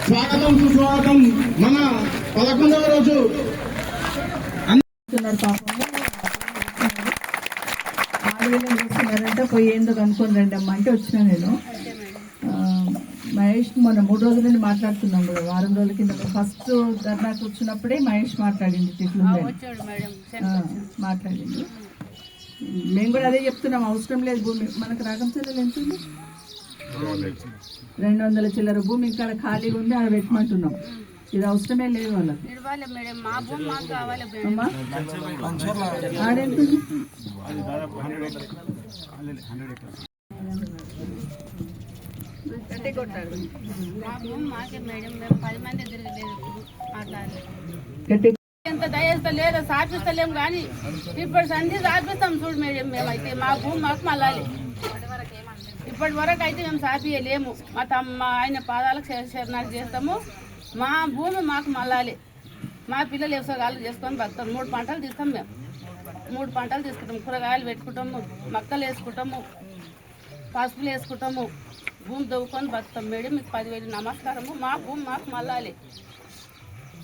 స్వాగతం సుస్వాగతం. మన 11వ రోజు చూస్తున్నారంటే పోయి ఎందుకు అనుకుని రండి అమ్మ అంటే వచ్చినా నేను. మహేష్ మొన్న 3 రోజుల నుండి మాట్లాడుతున్నాం కదా, వారం రోజుల కింద ఫస్ట్ ధర్నా కూర్చున్నప్పుడే మహేష్ మాట్లాడింది, ఇట్లు మాట్లాడింది. మేము కూడా అదే చెప్తున్నాం, అవసరం లేదు భూమి. మనకు రాగం చెల్లెలు ఎంత ఉంది? 200 చిల్లర భూమి ఇంకా ఖాళీగా ఉంది, ఆడ పెట్టమంటున్నాం. ఇది అవసరమే లేదు వాళ్ళకి. ఆడెంత ఎంత దయస్తా లేదా సాధిస్తలేము కానీ ఇప్పుడు సంధి సాధిస్తాం చూడు మేడం. మేమైతే మా భూమి మాకు మళ్ళాలి. ఇప్పటి వరకు అయితే మేము సాధియలేము. మా ఆయన పాదాలకు శరణాలు చేస్తాము. మా భూమి మాకు మళ్ళాలి. మా పిల్లలు వ్యవసాయాలు చేసుకొని బతాం. 3 పంటలు తీస్తాం మేము. 3 పంటలు తీసుకుంటాము. కూరగాయలు పెట్టుకుంటాము, మొక్కలు వేసుకుంటాము, పసుపులు వేసుకుంటాము, భూమి దవ్వుకొని బతాం మేడం. మీకు 10,000 నమస్కారము. మా భూమి మాకు మళ్ళాలి.